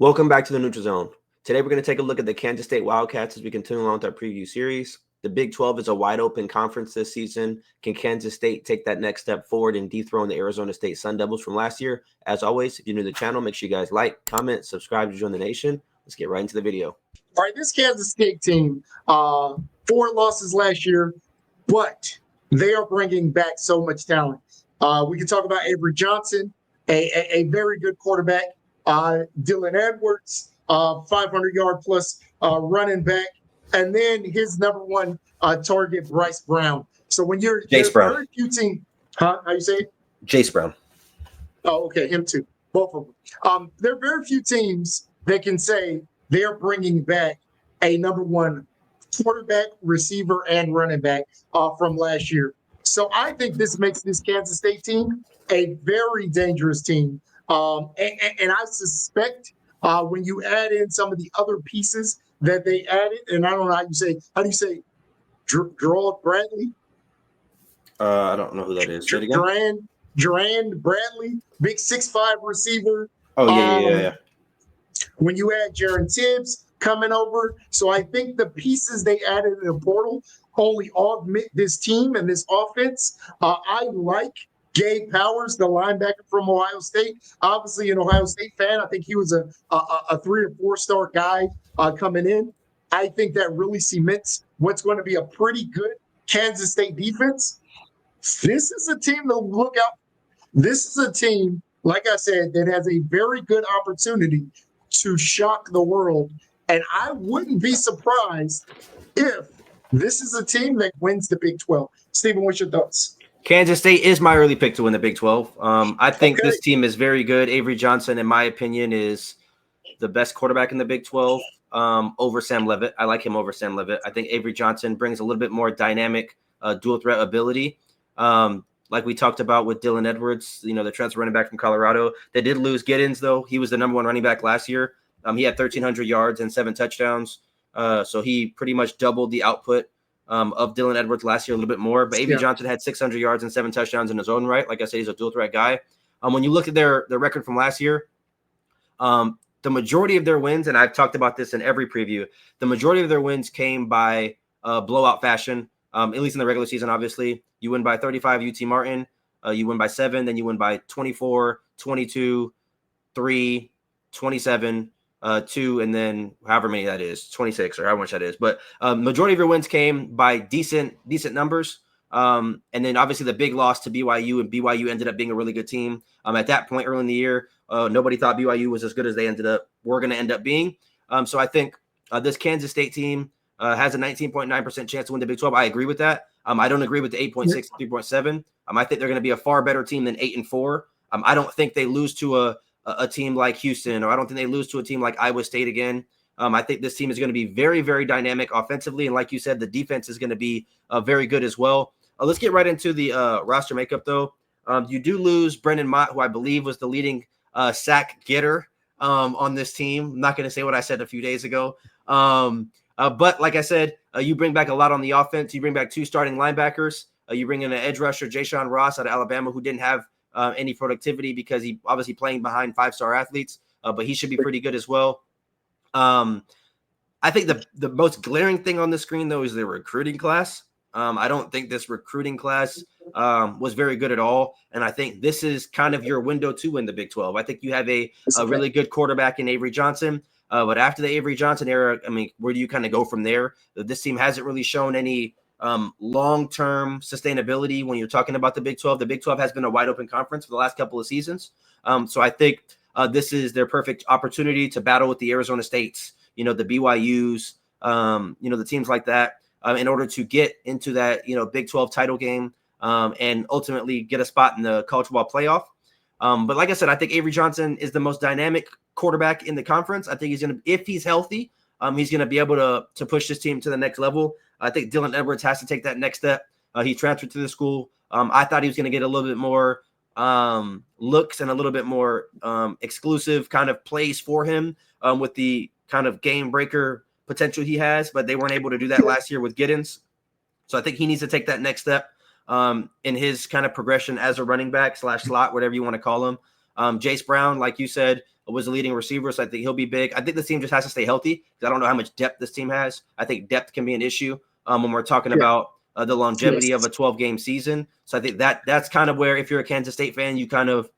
Welcome back to the Neutral Zone. Today we're going to take a look at the Kansas State Wildcats as we continue on with our preview series. The Big 12 is a wide open conference this season. Can Kansas State take that next step forward and dethrone the Arizona State Sun Devils from last year? As always, if you're new to the channel, make sure you guys like, comment, subscribe to join the nation. Let's get right into the video. All right, this Kansas State team, 4 losses last year, but they are bringing back so much talent. We can talk about Avery Johnson, a very good quarterback. Dylan Edwards, 500-yard plus running back, and then his number one target, Bryce Brown. So when you're Jace Brown, very few team, how you say it? Jace Brown. Oh, okay, him too, both of them. There are very few teams that can say they are bringing back a number one quarterback, receiver, and running back from last year. So I think this makes this Kansas State team a very dangerous team. And I suspect when you add in some of the other pieces that they added, and I don't know how do you say Gerald Bradley? I don't know who that is. Duran Bradley, big 6'5" receiver. Oh, yeah. When you add Jaron Tibbs coming over. So I think the pieces they added in the portal only augment this team and this offense. I like Gabe Powers, the linebacker from Ohio State. Obviously an Ohio State fan. I think he was a 3 or 4 star guy coming in. I think that really cements what's going to be a pretty good Kansas State defense. This is a team to look out. This is a team, like I said, that has a very good opportunity to shock the world. And I wouldn't be surprised if this is a team that wins the Big 12. Stephen, what's your thoughts? Kansas State is my early pick to win the Big 12. I think this team is very good. Avery Johnson, in my opinion, is the best quarterback in the Big 12 over Sam Leavitt. I like him over Sam Leavitt. I think Avery Johnson brings a little bit more dynamic dual threat ability. Like we talked about with Dylan Edwards, the transfer running back from Colorado. They did lose Giddens, though. He was the number one running back last year. He had 1,300 yards and 7 touchdowns. So he pretty much doubled the output of Dylan Edwards last year a little bit more. But Avery Johnson had 600 yards and 7 touchdowns in his own right. Like I said, he's a dual threat guy. When you look at their record from last year, the majority of their wins, and I've talked about this in every preview, the majority of their wins came by blowout fashion, at least in the regular season, obviously. You win by 35, UT Martin. You win by 7. Then you win by 24, 22, 3, 27, 2, and then however many that is, 26 or how much that is. But majority of your wins came by decent numbers. And then obviously the big loss to BYU, and BYU ended up being a really good team. At that point early in the year, nobody thought BYU was as good as they were going to end up being. So I think this Kansas State team has a 19.9% chance to win the Big 12. I agree with that. I don't agree with the 8.6, 3.7. I think they're going to be a far better team than 8-4. I don't think they lose to a team like Houston, or I don't think they lose to a team like Iowa State again. I think this team is going to be very, very dynamic offensively. And like you said, the defense is going to be very good as well. Let's get right into the roster makeup, though. You do lose Brendan Mott, who I believe was the leading sack getter on this team. I'm not going to say what I said a few days ago. But like I said, you bring back a lot on the offense. You bring back 2 starting linebackers. You bring in an edge rusher, Ja'Shawn Ross out of Alabama, who didn't have any productivity because he obviously playing behind 5-star athletes, but he should be pretty good as well. I think the most glaring thing on the screen, though, is the recruiting class. I don't think this recruiting class was very good at all. And I think this is kind of your window to win the Big 12. I think you have a really good quarterback in Avery Johnson. But after the Avery Johnson era, where do you kind of go from there? This team hasn't really shown any long-term sustainability when you're talking about the Big 12. The Big 12 has been a wide-open conference for the last couple of seasons. So I think this is their perfect opportunity to battle with the Arizona States, the BYUs, the teams like that, in order to get into that, Big 12 title game and ultimately get a spot in the college football playoff. But like I said, I think Avery Johnson is the most dynamic quarterback in the conference. I think he's going to, if he's healthy, he's going to be able to push this team to the next level. I think Dylan Edwards has to take that next step. He transferred to the school. I thought he was going to get a little bit more looks and a little bit more exclusive kind of plays for him with the kind of game breaker potential he has, but they weren't able to do that last year with Giddens. So I think he needs to take that next step in his kind of progression as a running back / slot, whatever you want to call him. Jace Brown, like you said, was a leading receiver, so I think he'll be big. I think this team just has to stay healthy because I don't know how much depth this team has. I think depth can be an issue when we're talking about the longevity of a 12-game season. So I think that's kind of where, if you're a Kansas State fan, you kind of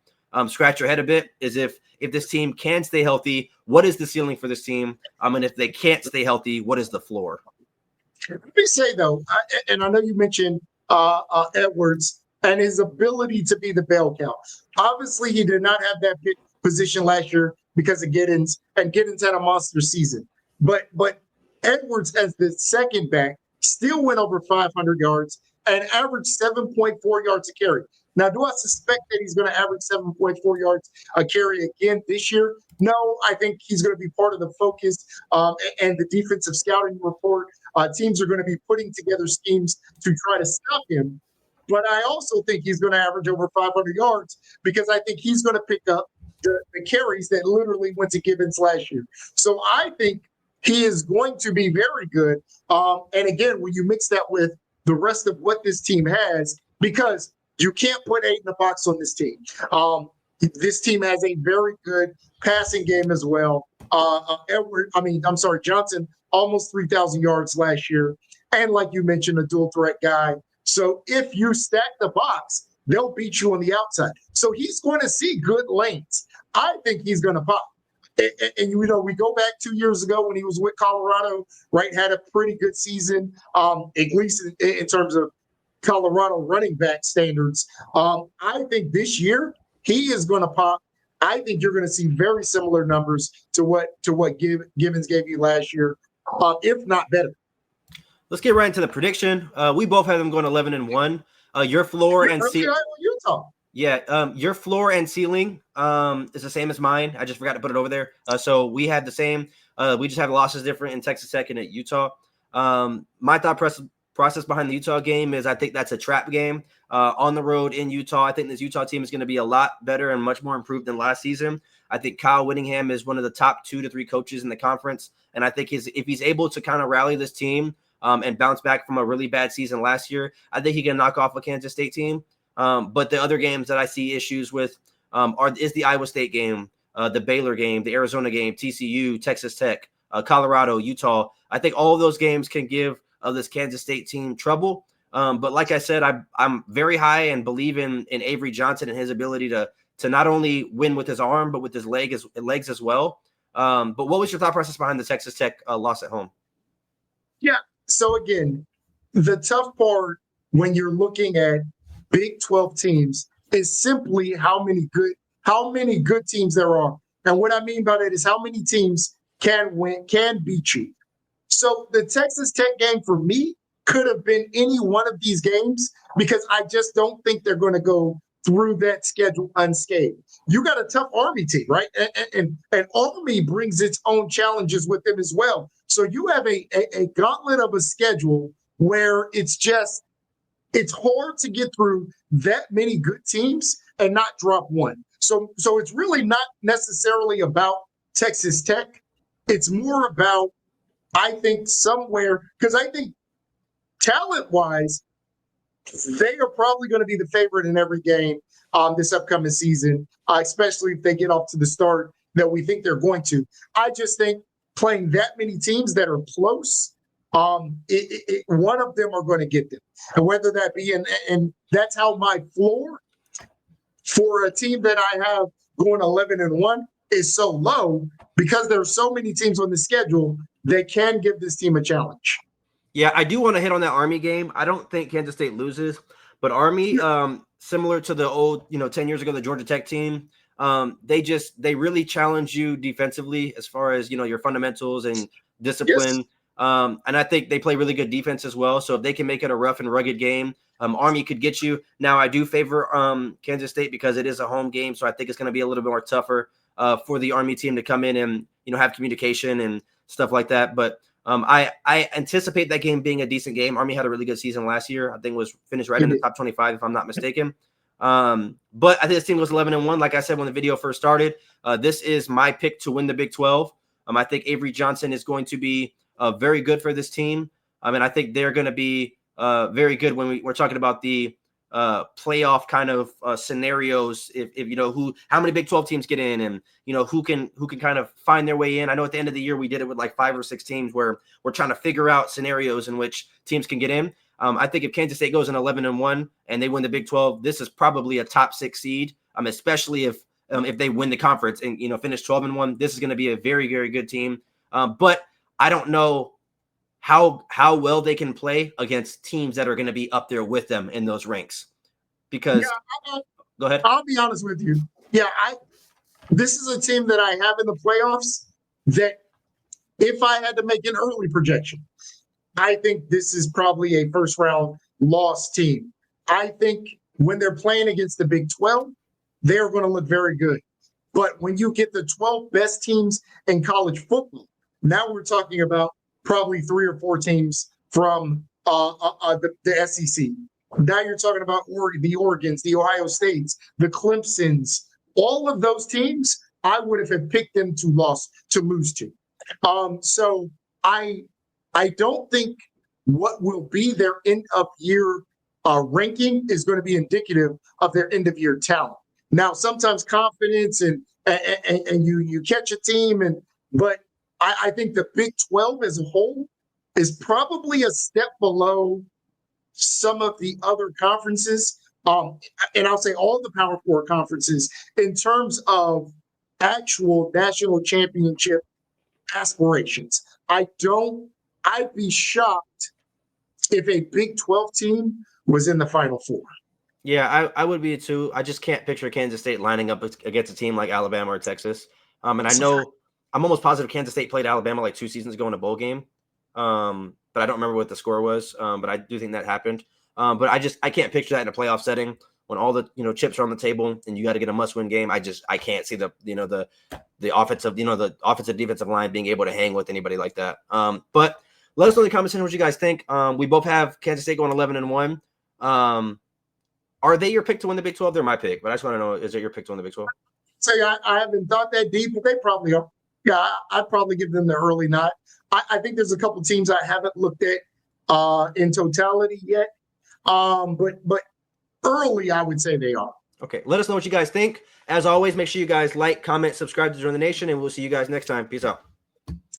scratch your head a bit, is if this team can stay healthy, what is the ceiling for this team? And if they can't stay healthy, what is the floor? Let me say, though, and I know you mentioned Edwards and his ability to be the bell cow. Obviously, he did not have that position last year because of Giddens, and Giddens had a monster season. But Edwards, as the second back, still went over 500 yards and averaged 7.4 yards a carry. Now, do I suspect that he's going to average 7.4 yards a carry again this year? No, I think he's going to be part of the focus and the defensive scouting report. Teams are going to be putting together schemes to try to stop him. But I also think he's going to average over 500 yards because I think he's going to pick up the carries that literally went to Gibbons last year. So I think he is going to be very good. And again, when you mix that with the rest of what this team has, because you can't put 8 in the box on this team. This team has a very good passing game as well. Johnson, almost 3,000 yards last year. And like you mentioned, a dual threat guy. So if you stack the box, they'll beat you on the outside. So he's going to see good lanes. I think he's going to pop. And we go back 2 years ago when he was with Colorado, right? Had a pretty good season, at least in terms of Colorado running back standards. I think this year he is going to pop. I think you're going to see very similar numbers to what Gibbons gave you last year, if not better. Let's get right into the prediction. We both have them going 11-1. Your floor and ceiling. Utah. Yeah, your floor and ceiling is the same as mine. I just forgot to put it over there. So we had the same. We just have losses different in Texas Tech and at Utah. My thought process behind the Utah game is I think that's a trap game on the road in Utah. I think this Utah team is going to be a lot better and much more improved than last season. I think Kyle Whittingham is one of the top 2 to 3 coaches in the conference. And I think if he's able to kind of rally this team and bounce back from a really bad season last year, I think he can knock off a Kansas State team. But the other games that I see issues with is the Iowa State game, the Baylor game, the Arizona game, TCU, Texas Tech, Colorado, Utah. I think all of those games can give this Kansas State team trouble. But like I said, I'm very high and believe in Avery Johnson and his ability to not only win with his arm, but with his legs as well. But what was your thought process behind the Texas Tech loss at home? Yeah. So again, the tough part when you're looking at Big 12 teams is simply how many good teams there are. And what I mean by that is how many teams can beat you. So the Texas Tech game for me could have been any one of these games because I just don't think they're going to go through that schedule unscathed. You got a tough Army team, right? And Army brings its own challenges with them as well. So you have a gauntlet of a schedule where it's hard to get through that many good teams and not drop one. So it's really not necessarily about Texas Tech. It's more about, I think, somewhere, because I think talent-wise, they are probably going to be the favorite in every game this upcoming season, especially if they get off to the start that we think they're going to. I just think playing that many teams that are close, one of them are going to get them. And whether that be, and that's how my floor for a team that I have going 11-1 is so low because there are so many teams on the schedule that can give this team a challenge. Yeah, I do want to hit on that Army game. I don't think Kansas State loses, but Army, similar to the old, 10 years ago, the Georgia Tech team, they really challenge you defensively as far as, your fundamentals and discipline. Yes. And I think they play really good defense as well. So if they can make it a rough and rugged game, Army could get you. Now, I do favor Kansas State because it is a home game. So I think it's going to be a little bit more tougher for the Army team to come in and, have communication and stuff like that. But I anticipate that game being a decent game. Army had a really good season last year. I think it was finished right in the top 25, if I'm not mistaken. But I think this team was 11-1. Like I said, when the video first started, this is my pick to win the Big 12. I think Avery Johnson is going to be very good for this team. I think they're going to be very good when we're talking about the playoff kind of scenarios. If you know how many Big 12 teams get in, and you know who can kind of find their way in. I know at the end of the year we did it with like 5 or 6 teams where we're trying to figure out scenarios in which teams can get in. I think if Kansas State goes in 11-1 and they win the Big 12, this is probably a top 6 seed. Especially if they win the conference and you know finish 12-1, this is going to be a very, very good team. But I don't know how well they can play against teams that are going to be up there with them in those ranks. Because go ahead. I'll be honest with you. Yeah, this is a team that I have in the playoffs that if I had to make an early projection, I think this is probably a first round loss team. I think when they're playing against the Big 12, they're going to look very good. But when you get the 12 best teams in college football, now we're talking about probably 3 or 4 teams from the SEC. Now you're talking about the Oregons, the Ohio States, the Clemsons, all of those teams. I would have picked them to lose to. So I don't think what will be their end of year ranking is going to be indicative of their end of year talent. Now, sometimes confidence and you catch a team, but I think the Big 12 as a whole is probably a step below some of the other conferences. And I'll say all the Power 4 conferences in terms of actual national championship aspirations. I'd be shocked if a Big 12 team was in the Final 4. Yeah, I would be too. I just can't picture Kansas State lining up against a team like Alabama or Texas. And I know I'm almost positive Kansas State played Alabama like 2 seasons ago in a bowl game. But I don't remember what the score was. But I do think that happened. But I can't picture that in a playoff setting when all the chips are on the table and you got to get a must-win game. I can't see the offensive defensive line being able to hang with anybody like that. But let us know in the comments what you guys think. We both have Kansas State going 11-1. Are they your pick to win the Big 12? They're my pick, but I just want to know, is it your pick to win the Big 12? So I haven't thought that deep, but they probably are. Yeah, I'd probably give them the early nod. I think there's a couple teams I haven't looked at in totality yet. But early, I would say they are. Okay, let us know what you guys think. As always, make sure you guys like, comment, subscribe to Join the Nation, and we'll see you guys next time. Peace out.